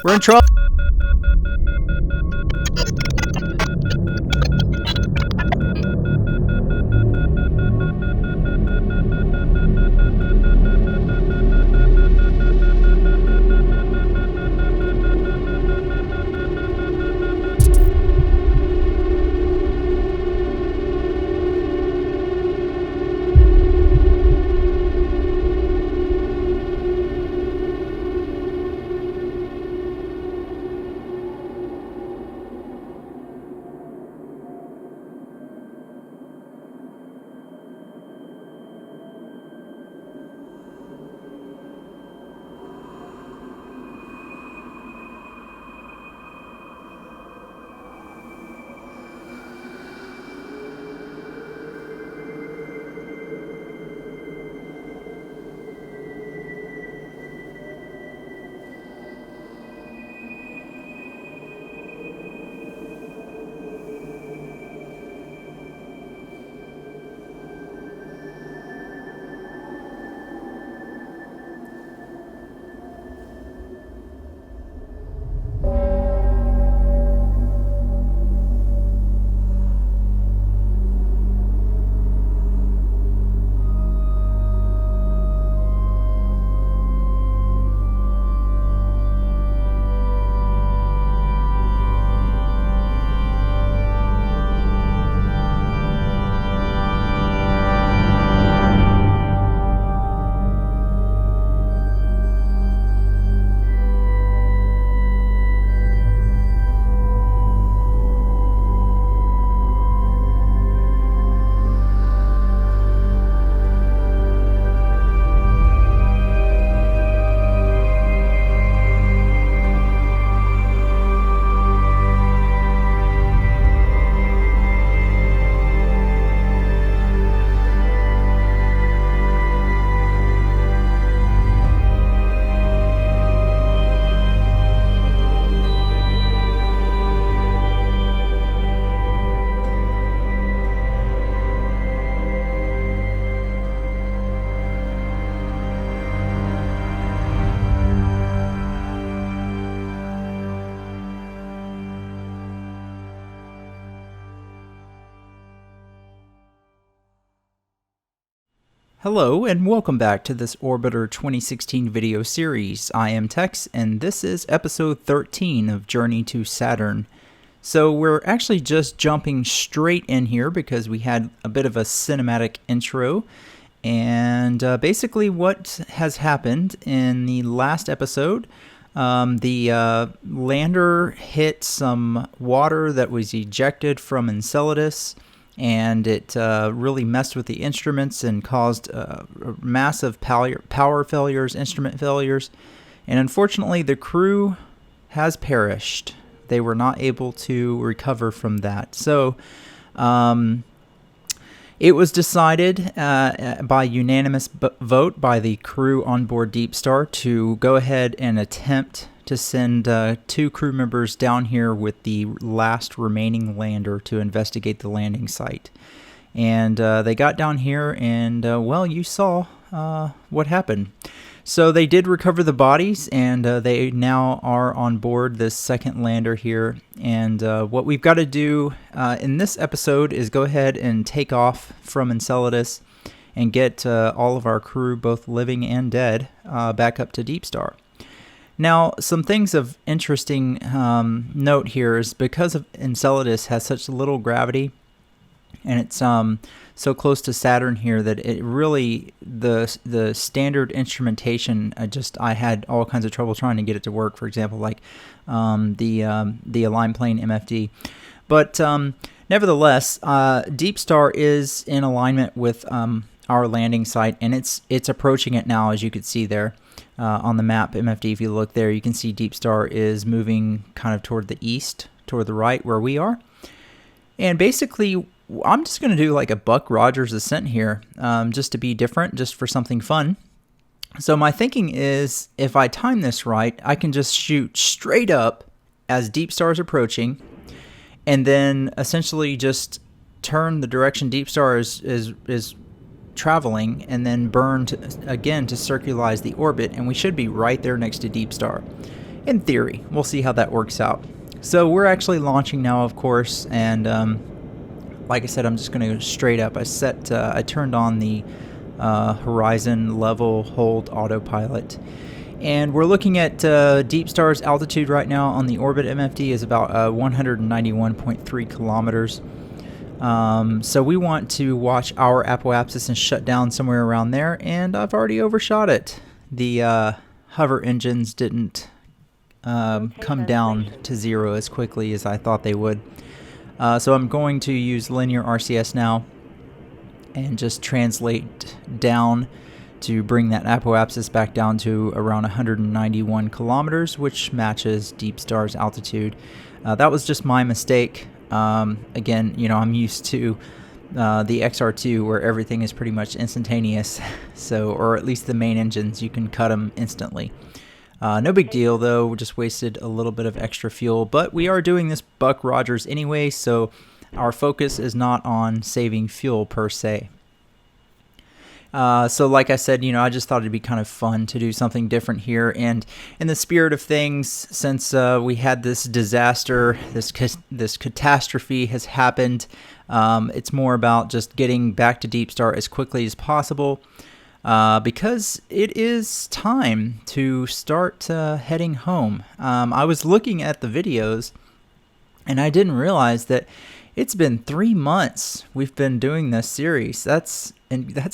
We're in trouble. Hello and welcome back to this Orbiter 2016 video series. I am Tex and this is episode 13 of Journey to Saturn. So we're actually just jumping straight in here because we had a bit of a cinematic intro. And basically what has happened in the last episode, the lander hit some water that was ejected from Enceladus. And it really messed with the instruments and caused massive power failures, instrument failures. And unfortunately, the crew has perished. They were not able to recover from that. So it was decided by unanimous vote by the crew on board Deep Star to go ahead and attempt to send 2 crew members down here with the last remaining lander to investigate the landing site. And they got down here and, well, you saw what happened. So they did recover the bodies, and they now are on board this second lander here. And what we've got to do in this episode is go ahead and take off from Enceladus and get all of our crew, both living and dead, back up to Deep Star. Now, some things of interesting note here is because of Enceladus has such little gravity, and it's so close to Saturn here that it really the standard instrumentation I had all kinds of trouble trying to get it to work. For example, like the Align Plane MFD, but nevertheless, Deep Star is in alignment with our landing site, and it's approaching it now, as you could see there. On the map, MFD, if you look there, you can see Deep Star is moving kind of toward the east, toward the right where we are. And basically, I'm just going to do like a Buck Rogers ascent here, just to be different, just for something fun. So my thinking is, if I time this right, I can just shoot straight up as Deep Star is approaching, and then essentially just turn the direction Deep Star is traveling, and then burn again to circularize the orbit, and we should be right there next to Deep Star. in theory. We'll see how that works out. So we're actually launching now, of course, and like I said, I'm just going to go straight up. I turned on the horizon level hold autopilot, and we're looking at Deep Star's altitude right now on the orbit MFD is about 191.3 kilometers. So we want to watch our apoapsis and shut down somewhere around there, and I've already overshot it. The hover engines didn't come down to 0 as quickly as I thought they would. So I'm going to use linear RCS now and just translate down to bring that apoapsis back down to around 191 kilometers, which matches Deep Star's altitude. That was just my mistake. Again, you know, I'm used to the XR2 where everything is pretty much instantaneous, so, or at least the main engines, you can cut them instantly. No big deal though, we just wasted a little bit of extra fuel, but we are doing this Buck Rogers anyway, so our focus is not on saving fuel per se. So like I said, you know, I just thought it'd be kind of fun to do something different here, and in the spirit of things, since we had this disaster, this catastrophe has happened, it's more about just getting back to Deep Star as quickly as possible, because it is time to start heading home. I was looking at the videos, and I didn't realize that it's been 3 months we've been doing this series. That's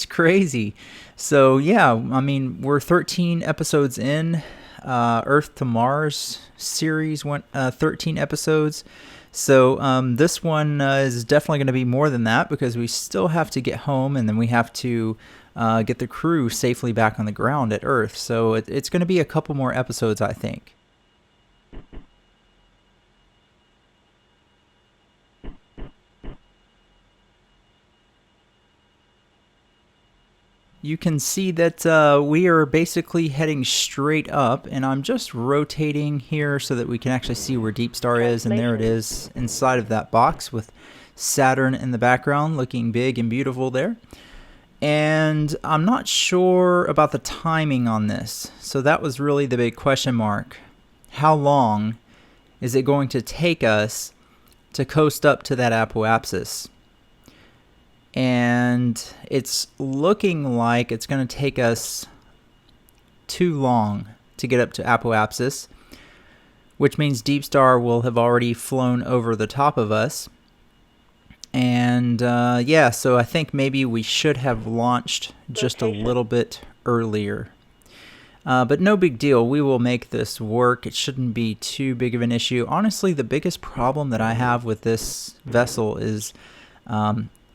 crazy. So yeah, I mean, we're 13 episodes in. Earth to Mars series went 13 episodes. So this one is definitely going to be more than that, because we still have to get home, and then we have to get the crew safely back on the ground at Earth. So it's going to be a couple more episodes, I think. You can see that we are basically heading straight up, and I'm just rotating here so that we can actually see where Deep Star is, and there it is inside of that box with Saturn in the background looking big and beautiful there. And I'm not sure about the timing on this, so that was really the big question mark. How long is it going to take us to coast up to that apoapsis? And it's looking like it's going to take us too long to get up to apoapsis, which means Deep Star will have already flown over the top of us. And yeah, so I think maybe we should have launched just a little bit earlier. But no big deal. We will make this work. It shouldn't be too big of an issue. Honestly, the biggest problem that I have with this vessel is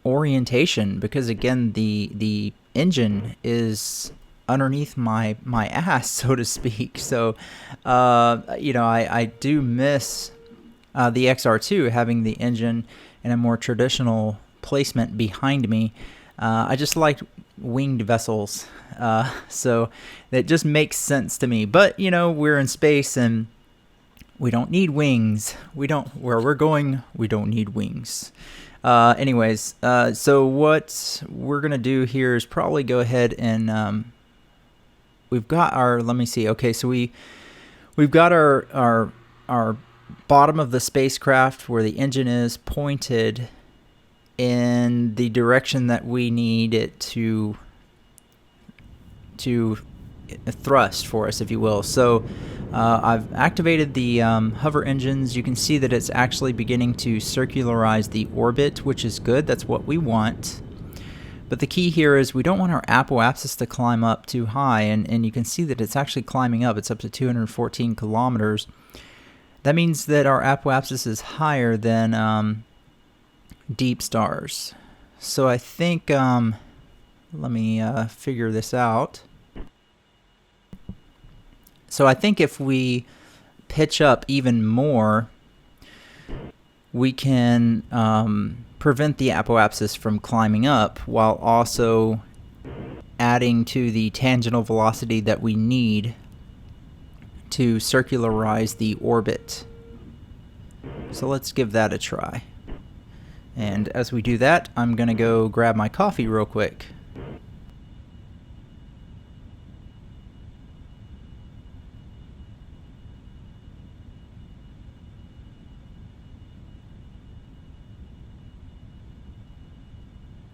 orientation, because again, the engine is underneath my ass, so to speak. So you know, I do miss the XR2 having the engine in a more traditional placement behind me. I just like winged vessels, so that just makes sense to me. But you know, we're in space and we don't need wings. Where we're going, we don't need wings. Anyways, so what we're gonna do here is probably go ahead and we've got our, let me see. Okay, so we've got our bottom of the spacecraft where the engine is pointed in the direction that we need it to thrust for us, if you will. So I've activated the hover engines. You can see that it's actually beginning to circularize the orbit, which is good. That's what we want. But the key here is we don't want our apoapsis to climb up too high, and you can see that it's actually climbing up. It's up to 214 kilometers. That means that our apoapsis is higher than Deep Star's. So I think, let me figure this out. So I think if we pitch up even more, we can prevent the apoapsis from climbing up while also adding to the tangential velocity that we need to circularize the orbit. So let's give that a try. And as we do that, I'm going to go grab my coffee real quick.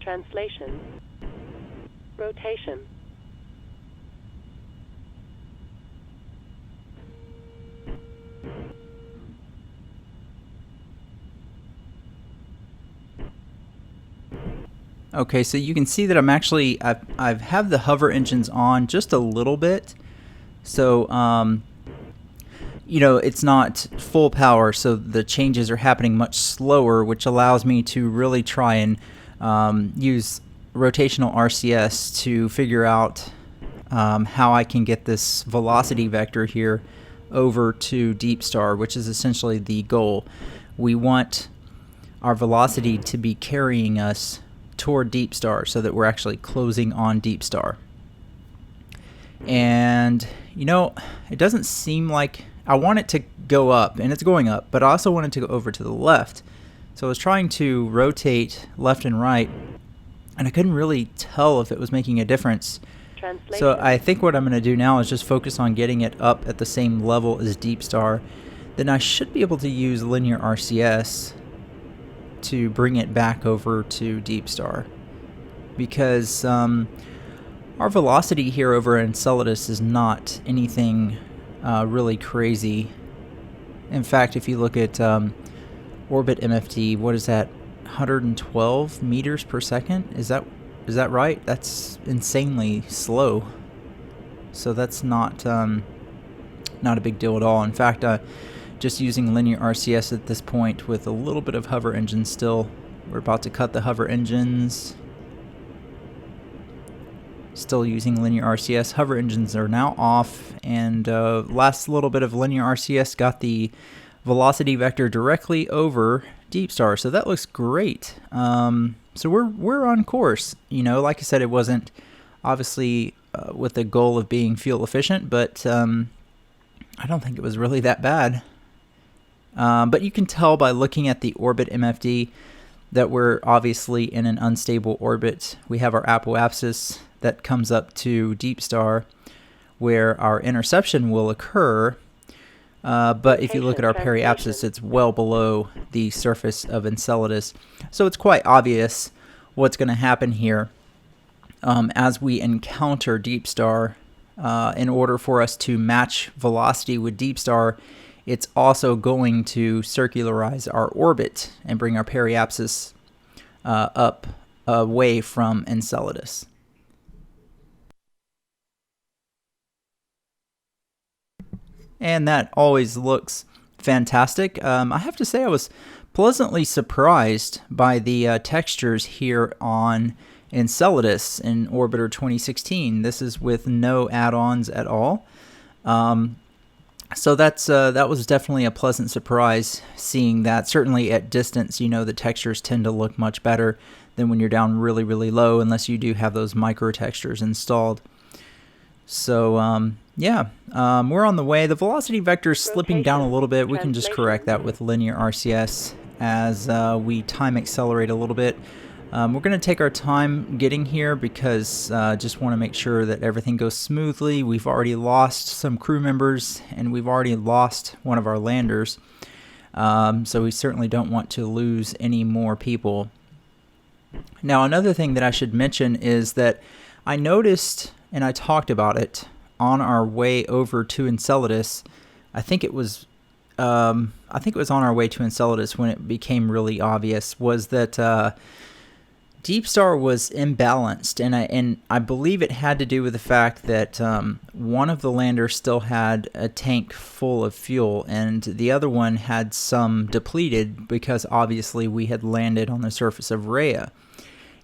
Translation. Rotation. Okay, so you can see that I've have the hover engines on just a little bit. So, it's not full power, so the changes are happening much slower, which allows me to really try and use rotational RCS to figure out how I can get this velocity vector here over to Deep Star, which is essentially the goal. We want our velocity to be carrying us toward Deep Star so that we're actually closing on Deep Star. And, it doesn't seem like I want it to go up, and it's going up, but I also want it to go over to the left. So I was trying to rotate left and right, and I couldn't really tell if it was making a difference. So I think what I'm going to do now is just focus on getting it up at the same level as Deep Star. Then I should be able to use linear RCS to bring it back over to Deep Star, because our velocity here over Enceladus is not anything really crazy. In fact, if you look at orbit MFD, what is that? 112 meters per second? Is that right? That's insanely slow. So that's not a big deal at all. In fact, just using linear RCS at this point with a little bit of hover engine still. We're about to cut the hover engines. Still using linear RCS. Hover engines are now off, and last little bit of linear RCS got the velocity vector directly over Deep Star, so that looks great. So we're on course. Like I said, it wasn't obviously with the goal of being fuel efficient, but I don't think it was really that bad. But you can tell by looking at the orbit MFD that we're obviously in an unstable orbit. We have our apoapsis that comes up to Deep Star, where our interception will occur. But if you look at our periapsis, it's well below the surface of Enceladus. So it's quite obvious what's going to happen here as we encounter Deep Star. In order for us to match velocity with Deep Star, it's also going to circularize our orbit and bring our periapsis up away from Enceladus. And that always looks fantastic. I have to say I was pleasantly surprised by the textures here on Enceladus in Orbiter 2016. This is with no add-ons at all. So that was definitely a pleasant surprise seeing that. Certainly at distance, the textures tend to look much better than when you're down really, really low, unless you do have those micro textures installed. So we're on the way. The velocity vector is slipping down a little bit. We can just correct that with linear RCS as we time accelerate a little bit. We're going to take our time getting here because just want to make sure that everything goes smoothly. We've already lost some crew members, and we've already lost one of our landers. So we certainly don't want to lose any more people. Now, another thing that I should mention is that I noticed, and I talked about it on our way over to Enceladus. I think it was on our way to Enceladus when it became really obvious, was that Deep Star was imbalanced, and I believe it had to do with the fact that one of the landers still had a tank full of fuel, and the other one had some depleted because obviously we had landed on the surface of Rhea,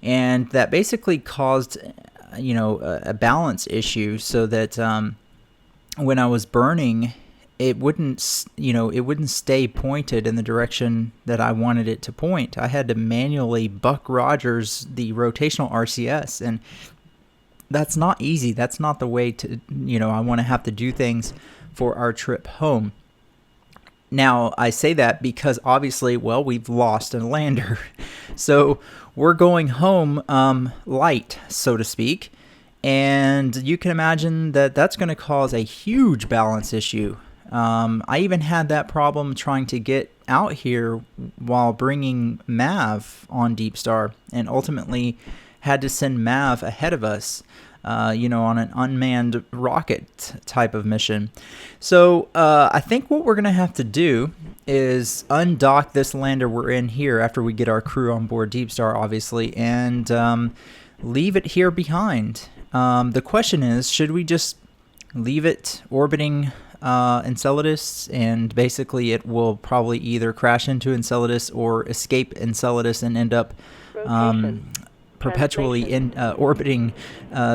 and that basically caused a balance issue, so that when I was burning, it wouldn't stay pointed in the direction that I wanted it to point. I had to manually Buck Rogers the rotational RCS, and that's not easy. That's not the way to, I want to have to do things for our trip home. Now, I say that because obviously, we've lost a lander. So we're going home light, so to speak. And you can imagine that that's going to cause a huge balance issue I even had that problem trying to get out here while bringing Mav on Deep Star, and ultimately had to send Mav ahead of us, on an unmanned rocket type of mission. So I think what we're going to have to do is undock this lander we're in here after we get our crew on board Deep Star, obviously, and leave it here behind. The question is, should we just leave it orbiting Enceladus, and basically it will probably either crash into Enceladus or escape Enceladus and end up perpetually orbiting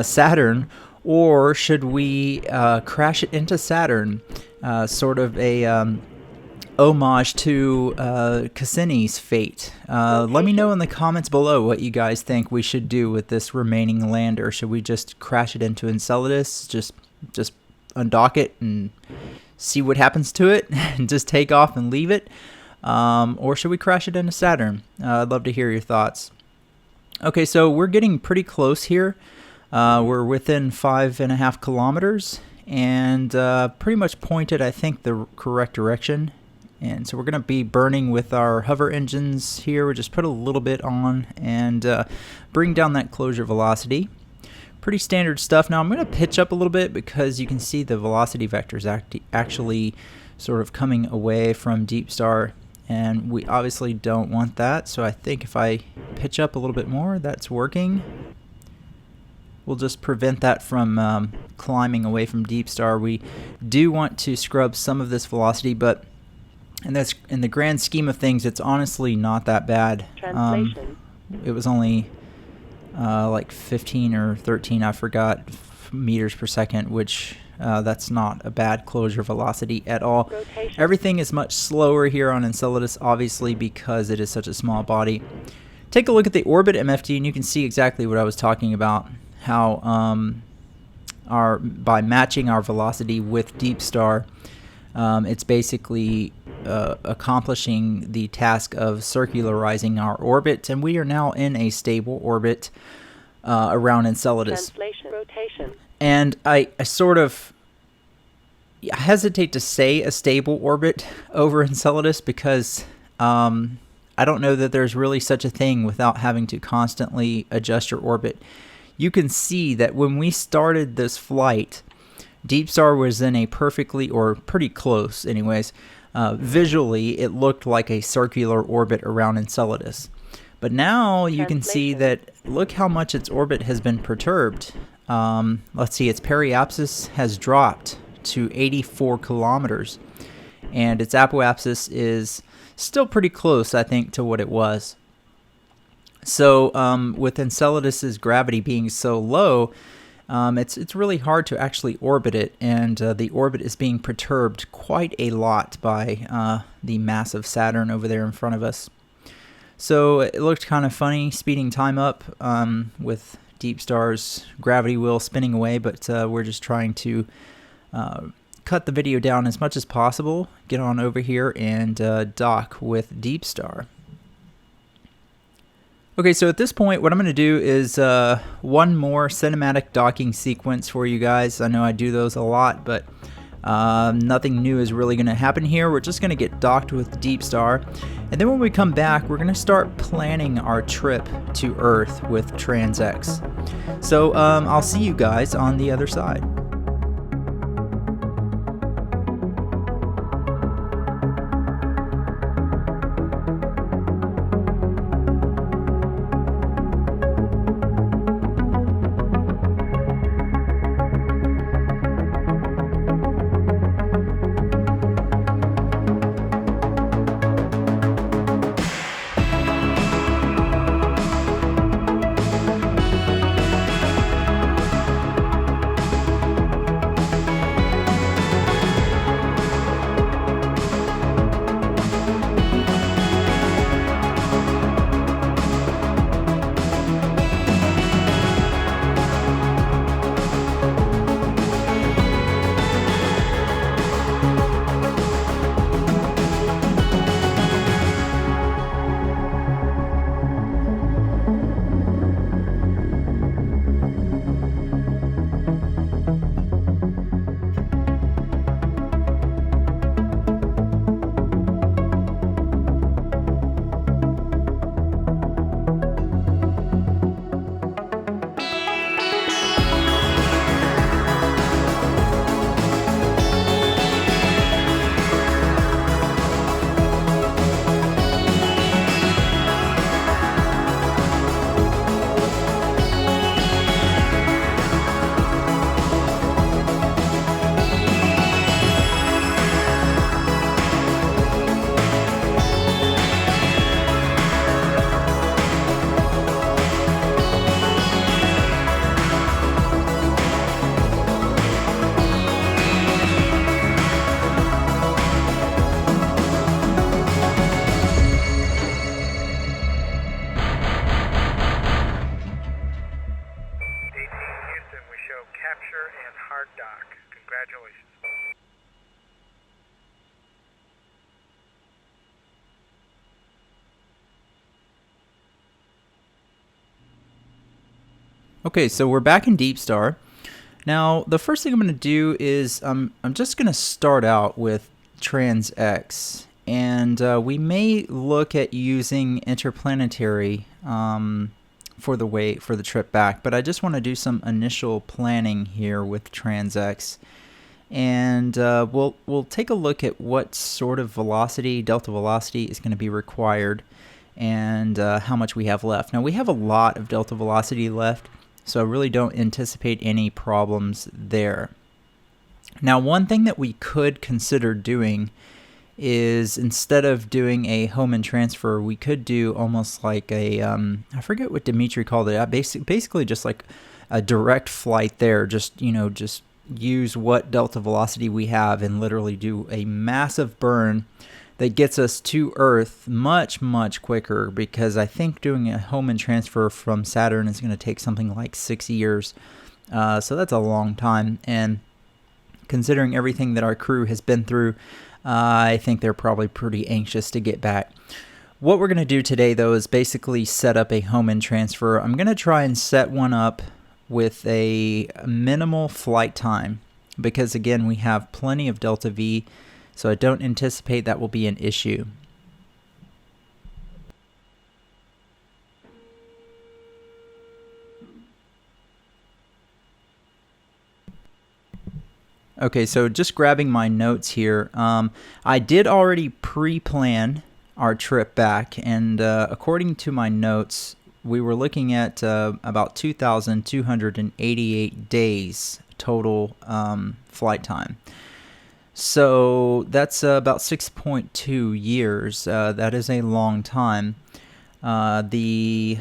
Saturn? Or should we crash it into Saturn, sort of a homage to Cassini's fate? Let me know in the comments below what you guys think we should do with this remaining lander. Should we just crash it into Enceladus, just undock it and see what happens to it and just take off and leave it? Or should we crash it into Saturn? I'd love to hear your thoughts. Okay, so we're getting pretty close here. We're within 5.5 kilometers and pretty much pointed, I think, the correct direction. And so we're going to be burning with our hover engines here. We'll just put a little bit on and bring down that closure velocity. Pretty standard stuff. Now I'm going to pitch up a little bit because you can see the velocity vectors actually sort of coming away from Deep Star, and we obviously don't want that. So I think if I pitch up a little bit more, that's working. We'll just prevent that from climbing away from Deep Star. We do want to scrub some of this velocity, but that's in the grand scheme of things, it's honestly not that bad. It was only like 15 or 13, I forgot, meters per second, which that's not a bad closure velocity at all. Everything is much slower here on Enceladus, obviously, because it is such a small body. Take a look at the orbit MFD and you can see exactly what I was talking about, how by matching our velocity with Deep Star, it's basically accomplishing the task of circularizing our orbit, and we are now in a stable orbit around Enceladus. And I sort of hesitate to say a stable orbit over Enceladus because I don't know that there's really such a thing without having to constantly adjust your orbit. You can see that when we started this flight, Deep Star was in a perfectly, or pretty close anyways, visually it looked like a circular orbit around Enceladus. But now you can see that, look how much its orbit has been perturbed. Let's see, its periapsis has dropped to 84 kilometers, and its apoapsis is still pretty close, I think, to what it was. So with Enceladus's gravity being so low, it's really hard to actually orbit it, and the orbit is being perturbed quite a lot by the massive Saturn over there in front of us. So it looked kind of funny speeding time up with Deep Star's gravity wheel spinning away, but we're just trying to cut the video down as much as possible, get on over here and dock with Deep Star. Okay, so at this point, what I'm going to do is one more cinematic docking sequence for you guys. I know I do those a lot, but nothing new is really going to happen here. We're just going to get docked with Deep Star, and then when we come back, we're going to start planning our trip to Earth with TransX. So I'll see you guys on the other side. Okay, so we're back in Deep Star. Now, the first thing I'm going to do is I'm just going to start out with TransX, and we may look at using interplanetary for the trip back, but I just want to do some initial planning here with TransX, and we'll take a look at what sort of velocity, delta velocity, is going to be required, and how much we have left. Now, we have a lot of delta velocity left, so I really don't anticipate any problems there. Now, one thing that we could consider doing is, instead of doing a home and transfer, we could do almost like a, I forget what Dimitri called it, basically just like a direct flight there, just use what delta velocity we have and literally do a massive burn that gets us to Earth much, much quicker, because I think doing a home and transfer from Saturn is going to take something like 6 years. So that's a long time. And considering everything that our crew has been through, I think they're probably pretty anxious to get back. What we're going to do today, though, is basically set up a home and transfer. I'm going to try and set one up with a minimal flight time, because, again, we have plenty of delta V, so I don't anticipate that will be an issue. Okay, so just grabbing my notes here. I did already pre-plan our trip back, and according to my notes, we were looking at about 2,288 days total flight time. So that's about 6.2 years. That is a long time. The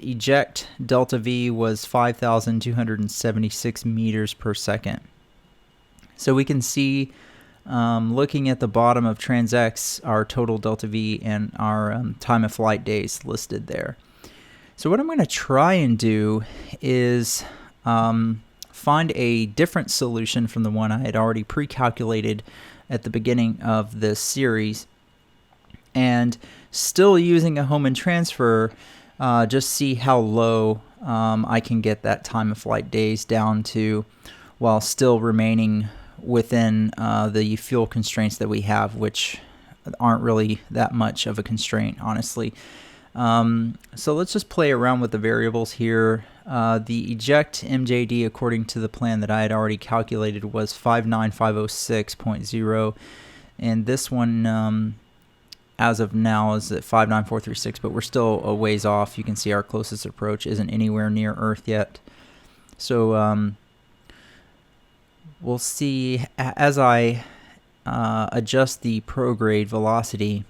eject delta V was 5,276 meters per second. So we can see, looking at the bottom of TransX, our total delta V and our time of flight days listed there. So what I'm going to try and do is find a different solution from the one I had already pre-calculated at the beginning of this series, and still using a home and transfer, just see how low I can get that time of flight days down to, while still remaining within the fuel constraints that we have, which aren't really that much of a constraint, honestly. So let's just play around with the variables here. The eject MJD, according to the plan that I had already calculated, was 59506.0, and this one, as of now, is at 59436, but we're still a ways off. You can see our closest approach isn't anywhere near Earth yet. So we'll see as I adjust the prograde velocity,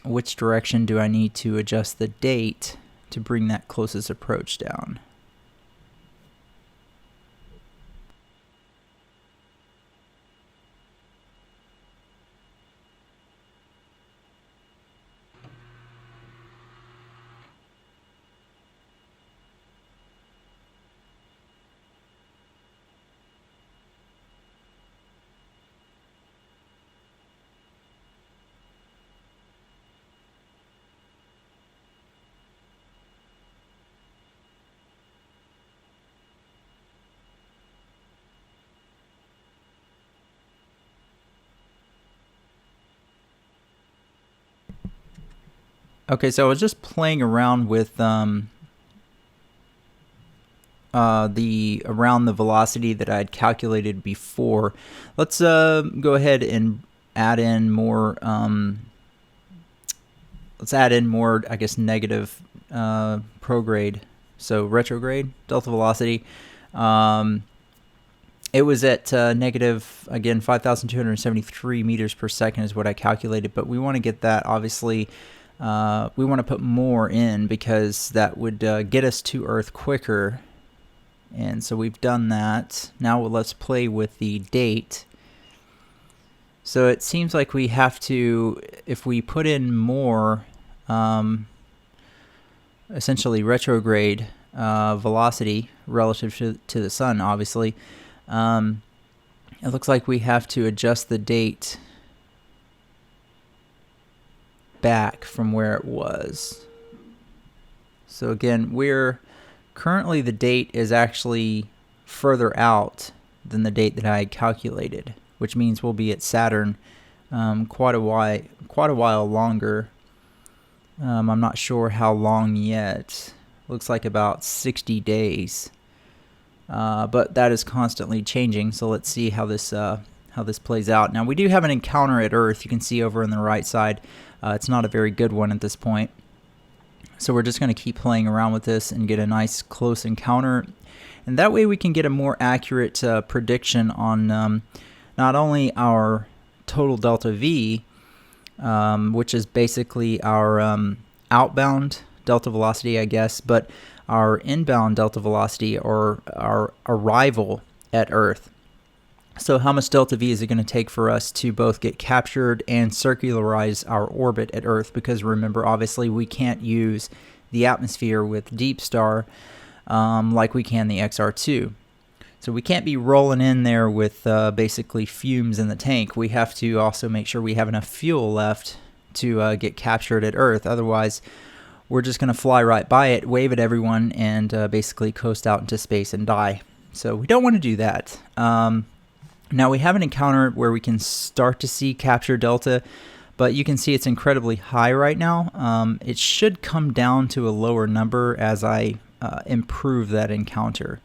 which direction do I need to adjust the date to bring that closest approach down. Okay, so I was just playing around with around the velocity that I had calculated before. Let's go ahead and add in more. Let's add in more, I guess, negative prograde. So retrograde delta velocity. It was at negative, again, 5,273 meters per second is what I calculated, but we want to get that, obviously. We want to put more in, because that would get us to Earth quicker, and so we've done that. Now let's play with the date. So it seems like we have to, if we put in more, essentially retrograde velocity relative to the sun, obviously, it looks like we have to adjust the date back from where it was. So again, currently the date is actually further out than the date that I had calculated, which means we'll be at Saturn quite a while longer. I'm not sure how long yet. Looks like about 60 days. But that is constantly changing, so let's see how this plays out. Now, we do have an encounter at Earth. You can see over on the right side. It's not a very good one at this point. So we're just going to keep playing around with this and get a nice close encounter. And that way we can get a more accurate prediction on not only our total delta V, which is basically our outbound delta velocity, I guess, but our inbound delta velocity, or our arrival at Earth. So how much delta V is it going to take for us to both get captured and circularize our orbit at Earth? Because remember, obviously, we can't use the atmosphere with Deep Star like we can the XR2. So we can't be rolling in there with basically fumes in the tank. We have to also make sure we have enough fuel left to get captured at Earth. Otherwise, we're just going to fly right by it, wave at everyone, and basically coast out into space and die. So we don't want to do that. Now we have an encounter where we can start to see capture delta, but you can see it's incredibly high right now. It should come down to a lower number as I improve that encounter.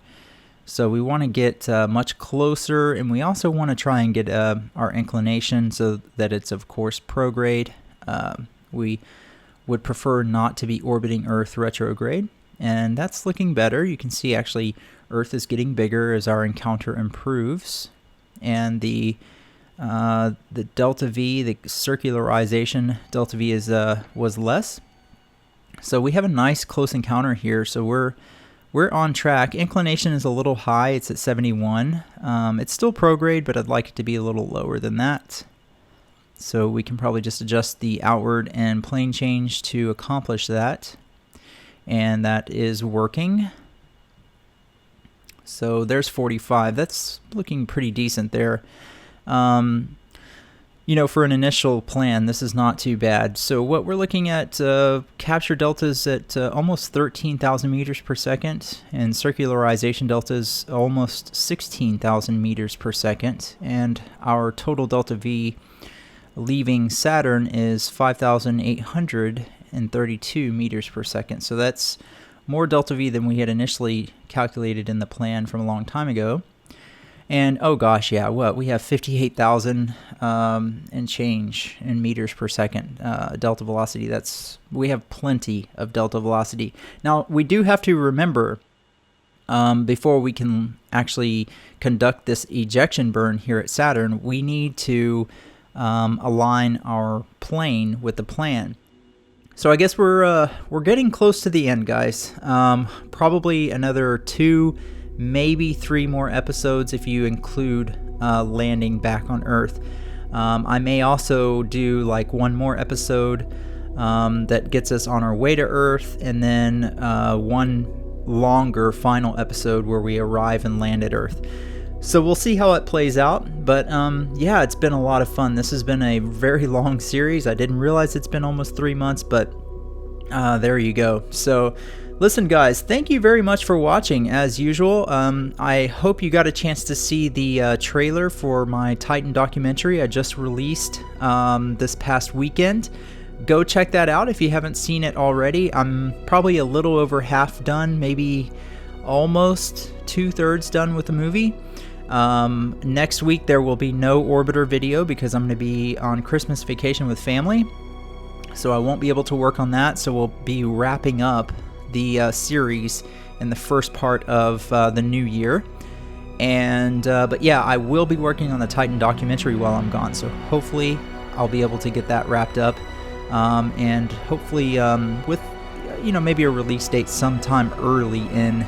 So we want to get much closer, and we also want to try and get our inclination so that it's, of course, prograde. We would prefer not to be orbiting Earth retrograde, and that's looking better. You can see actually Earth is getting bigger as our encounter improves, and the delta V, the circularization delta V was less. So we have a nice close encounter here. So we're on track. Inclination is a little high. It's at 71. It's still prograde, but I'd like it to be a little lower than that. So we can probably just adjust the outward and plane change to accomplish that. And that is working. So there's 45. That's looking pretty decent there. You know, for an initial plan, this is not too bad. So what we're looking at, capture deltas at almost 13,000 meters per second, and circularization deltas almost 16,000 meters per second. And our total delta V leaving Saturn is 5,832 meters per second. So that's more delta V than we had initially calculated in the plan from a long time ago. And oh gosh, yeah, what? We have 58,000 and change in meters per second delta velocity. We have plenty of delta velocity. Now, we do have to remember, before we can actually conduct this ejection burn here at Saturn, we need to align our plane with the plan. So I guess we're getting close to the end, guys. Probably another 2, maybe 3 more episodes if you include landing back on Earth. I may also do like 1 more episode that gets us on our way to Earth, and then 1 longer final episode where we arrive and land at Earth. So we'll see how it plays out, but yeah, it's been a lot of fun. This has been a very long series. I didn't realize it's been almost 3 months, but there you go. So listen, guys, thank you very much for watching, as usual. I hope you got a chance to see the trailer for my Titan documentary I just released this past weekend. Go check that out if you haven't seen it already. I'm probably a little over half done, maybe almost 2/3 done with the movie. Next week there will be no orbiter video because I'm going to be on Christmas vacation with family, so I won't be able to work on that. So we'll be wrapping up the series in the first part of the new year. And but yeah, I will be working on the Titan documentary while I'm gone, so hopefully I'll be able to get that wrapped up, and hopefully with maybe a release date sometime early in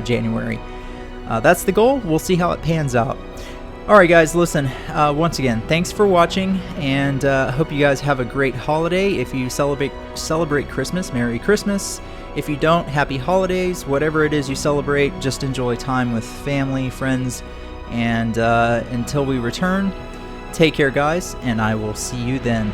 January. That's the goal. We'll see how it pans out. Alright guys, listen, once again, thanks for watching, and hope you guys have a great holiday. If you celebrate Christmas, Merry Christmas. If you don't, Happy Holidays. Whatever it is you celebrate, just enjoy time with family, friends, and until we return, take care guys, and I will see you then.